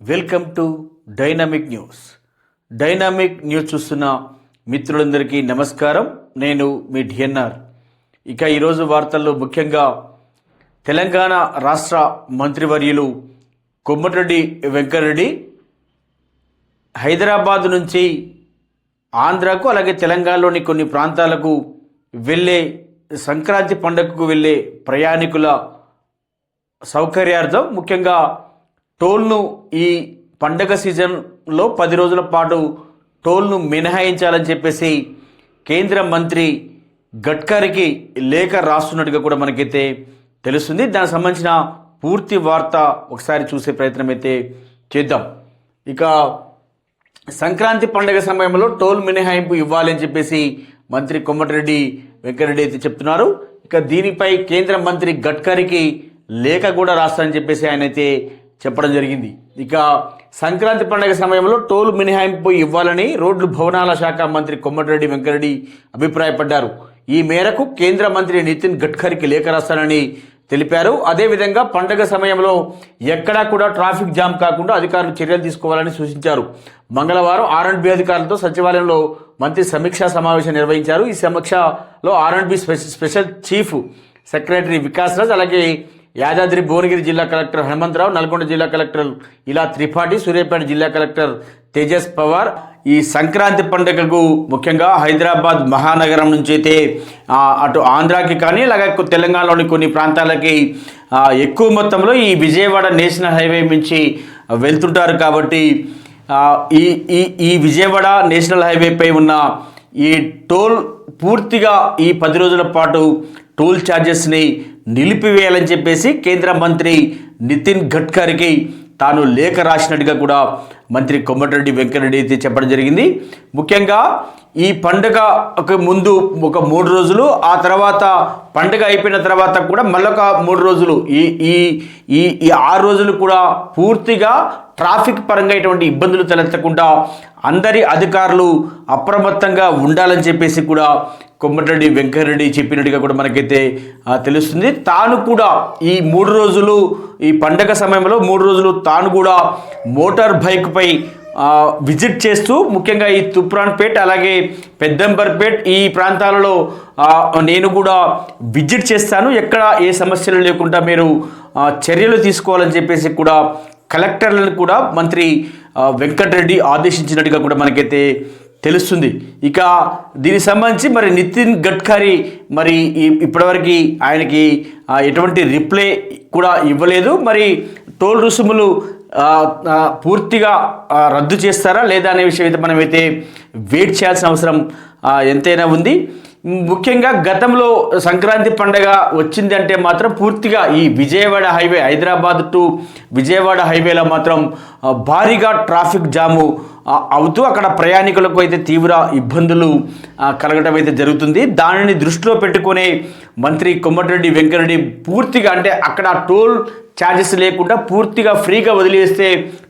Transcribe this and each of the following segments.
Welcome to dynamic news. Dynamic news చూస్తున్న మిత్రులందరికీ నమస్కారం. నేను మీ డిఎన్ఆర్. ఇక ఈరోజు వార్తల్లో ముఖ్యంగా తెలంగాణ రాష్ట్ర మంత్రివర్యులు కోమటిరెడ్డి వెంకటరెడ్డి హైదరాబాద్ నుంచి ఆంధ్రాకు అలాగే తెలంగాణలోని కొన్ని ప్రాంతాలకు వెళ్ళే సంక్రాంతి పండుగకు వెళ్ళే ప్రయాణికుల సౌకర్యార్థం ముఖ్యంగా టోల్ను ఈ పండగ సీజన్లో 10 రోజుల పాటు టోల్ను మినహాయించాలని చెప్పేసి కేంద్ర మంత్రి గడ్కరీకి లేఖ రాస్తున్నట్టుగా కూడా మనకైతే తెలుస్తుంది. దానికి సంబంధించిన పూర్తి వార్త ఒకసారి చూసే ప్రయత్నం అయితే చేద్దాం. ఇక సంక్రాంతి పండుగ సమయంలో టోల్ మినహాయింపు ఇవ్వాలని చెప్పేసి మంత్రి కోమటిరెడ్డి వెంకటరెడ్డి అయితే చెప్తున్నారు. ఇక దీనిపై కేంద్ర మంత్రి గడ్కరీకి లేఖ కూడా రాస్తారని చెప్పేసి ఆయన అయితే చెప్పడం జరిగింది. ఇక సంక్రాంతి పండుగ సమయంలో టోల్ మినహాయింపు ఇవ్వాలని రోడ్లు భవనాల శాఖ మంత్రి కోమటిరెడ్డి వెంకటరెడ్డి అభిప్రాయపడ్డారు. ఈ మేరకు కేంద్ర మంత్రి నితిన్ గడ్కరీకి లేఖ రాస్తారని తెలిపారు. అదేవిధంగా పండుగ సమయంలో ఎక్కడా కూడా ట్రాఫిక్ జామ్ కాకుండా అధికారులు చర్యలు తీసుకోవాలని సూచించారు. మంగళవారం R&B అధికారులతో సచివాలయంలో మంత్రి సమీక్షా సమావేశం నిర్వహించారు. ఈ సమీక్షలో R&B special chief secretary Vikas Raj, అలాగే యాదాద్రి భువనగిరి జిల్లా కలెక్టర్ హనుమంతరావు, నల్గొండ జిల్లా కలెక్టర్ ఇలా త్రిపాఠి, సూర్యాపేట జిల్లా కలెక్టర్ తేజస్ పవార్ ఈ సంక్రాంతి పండుగకు ముఖ్యంగా హైదరాబాద్ మహానగరం నుంచి అయితే అటు ఆంధ్రాకి కానీ అలాగే తెలంగాణలోని కొన్ని ప్రాంతాలకి ఎక్కువ మొత్తంలో ఈ విజయవాడ నేషనల్ హైవే నుంచి వెళ్తుంటారు. కాబట్టి ఈ ఈ ఈ విజయవాడ నేషనల్ హైవేపై ఉన్న ఈ టోల్ పూర్తిగా ఈ 10 రోజుల పాటు టోల్ ఛార్జెస్ని నిలిపివేయాలని చెప్పేసి కేంద్ర మంత్రి నితిన్ గడ్కరీకి తాను లేఖ రాసినట్టుగా కూడా మంత్రి కోమటిరెడ్డి వెంకటరెడ్డి అయితే చెప్పడం జరిగింది. ముఖ్యంగా ఈ పండుగకు ముందు ఒక 3 రోజులు, ఆ తర్వాత పండుగ అయిపోయిన తర్వాత కూడా మళ్ళొక 3 రోజులు, ఈ ఈ ఈ 6 రోజులు కూడా పూర్తిగా ట్రాఫిక్ పరంగా ఎటువంటి ఇబ్బందులు తలెత్తకుండా అందరి అధికారులు అప్రమత్తంగా ఉండాలని చెప్పేసి కూడా కోమటిరెడ్డి వెంకటరెడ్డి చెప్పినట్టుగా కూడా మనకైతే తెలుస్తుంది. తాను కూడా ఈ 3 రోజులు ఈ పండగ సమయంలో 3 రోజులు తాను కూడా మోటార్ బైక్పై విజిట్ చేస్తూ ముఖ్యంగా ఈ తుప్రాన్పేట్ అలాగే పెద్దంబర్పేట్ ఈ ప్రాంతాలలో నేను కూడా విజిట్ చేస్తాను. ఎక్కడ ఏ సమస్యలు లేకుండా మీరు చర్యలు తీసుకోవాలని చెప్పేసి కూడా కలెక్టర్లను కూడా మంత్రి వెంకటరెడ్డి ఆదేశించినట్టుగా కూడా మనకైతే తెలుస్తుంది. ఇక దీనికి సంబంధించి మరి నితిన్ గడ్కరీ మరి ఇప్పటివరకు ఆయనకి ఎటువంటి రిప్లై కూడా ఇవ్వలేదు. మరి టోల్ రుసుములు పూర్తిగా రద్దు చేస్తారా లేదా అనే విషయం అయితే మనమైతే వెయిట్ చేయాల్సిన అవసరం ఎంతైనా ఉంది. ముఖ్యంగా గతంలో సంక్రాంతి పండుగ వచ్చింది అంటే మాత్రం పూర్తిగా ఈ విజయవాడ హైవే, హైదరాబాద్ టు విజయవాడ హైవేలో మాత్రం భారీగా ట్రాఫిక్ జాము అవుతూ అక్కడ ప్రయాణికులకు అయితే తీవ్ర ఇబ్బందులు కలగడం అయితే జరుగుతుంది. దానిని దృష్టిలో పెట్టుకునే మంత్రి కోమటిరెడ్డి వెంకటరెడ్డి పూర్తిగా అంటే అక్కడ టోల్ ఛార్జెస్ లేకుండా పూర్తిగా ఫ్రీగా వదిలేస్తే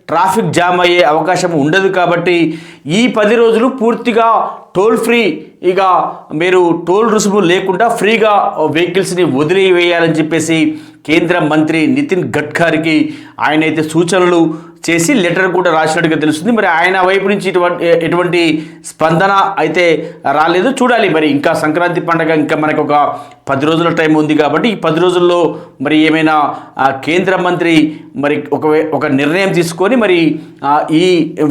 ట్రాఫిక్ జామ్ అయ్యే అవకాశం ఉండదు. కాబట్టి ఈ 10 రోజులు పూర్తిగా టోల్ ఫ్రీ, ఇక మీరు టోల్ రుసుము లేకుండా ఫ్రీగా వెహికల్స్ని వదిలివేయాలని చెప్పేసి కేంద్ర మంత్రి నితిన్ గడ్కరీకి ఆయన అయితే సూచనలు చేసి లెటర్ కూడా రాసినట్టుగా తెలుస్తుంది. మరి ఆయన వైపు నుంచి ఎటువంటి స్పందన అయితే రాలేదు. చూడాలి మరి ఇంకా సంక్రాంతి పండుగ ఇంకా మనకు ఒక 10 రోజుల టైం ఉంది కాబట్టి ఈ 10 రోజుల్లో మరి ఏమైనా కేంద్ర మంత్రి మరి ఒక నిర్ణయం తీసుకొని మరి ఈ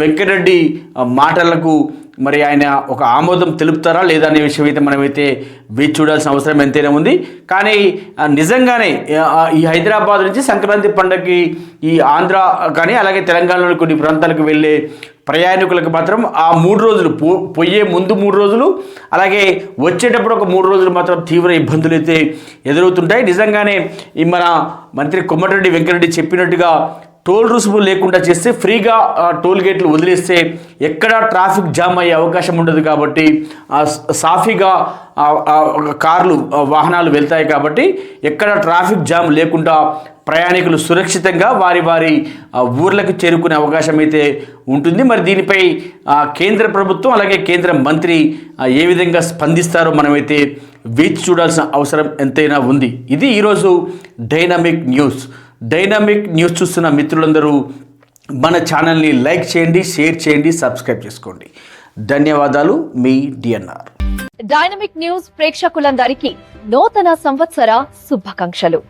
వెంకటరెడ్డి మాటలకు మరి ఆయన ఒక ఆమోదం తెలుపుతారా లేదా అనే విషయం అయితే మనమైతే వేచి చూడాల్సిన అవసరం ఎంతైనా ఉంది. కానీ నిజంగానే ఈ హైదరాబాద్ నుంచి సంక్రాంతి పండుగకి ఈ ఆంధ్ర కానీ అలాగే తెలంగాణలోని కొన్ని ప్రాంతాలకు వెళ్ళే ప్రయాణికులకు మాత్రం ఆ 3 రోజులు పోయే ముందు 3 రోజులు అలాగే వచ్చేటప్పుడు ఒక 3 రోజులు మాత్రం తీవ్ర ఇబ్బందులు అయితే ఎదురవుతుంటాయి. నిజంగానే ఈ మన మంత్రి కోమటిరెడ్డి వెంకటరెడ్డి చెప్పినట్టుగా టోల్ రుసుము లేకుండా చేస్తే ఫ్రీగా టోల్ గేట్లు వదిలేస్తే ఎక్కడా ట్రాఫిక్ జామ్ అయ్యే అవకాశం ఉండదు. కాబట్టి సాఫీగా కార్లు వాహనాలు వెళ్తాయి. కాబట్టి ఎక్కడ ట్రాఫిక్ జామ్ లేకుండా ప్రయాణికులు సురక్షితంగా వారి వారి ఊర్లకు చేరుకునే అవకాశం అయితే ఉంటుంది. మరి దీనిపై కేంద్ర ప్రభుత్వం అలాగే కేంద్ర మంత్రి ఏ విధంగా స్పందిస్తారో మనమైతే వేచి చూడాల్సిన అవసరం ఎంతైనా ఉంది. ఇది ఈరోజు డైనమిక్ న్యూస్. డైనమిక్ న్యూస్ చూస్తున్న మిత్రులందరూ మన ఛానల్ని లైక్ చేయండి, షేర్ చేయండి, సబ్స్క్రైబ్ చేసుకోండి. ధన్యవాదాలు. మీ డిఎన్ఆర్. డైనమిక్ న్యూస్ ప్రేక్షకులందరికీ నూతన సంవత్సర శుభాకాంక్షలు.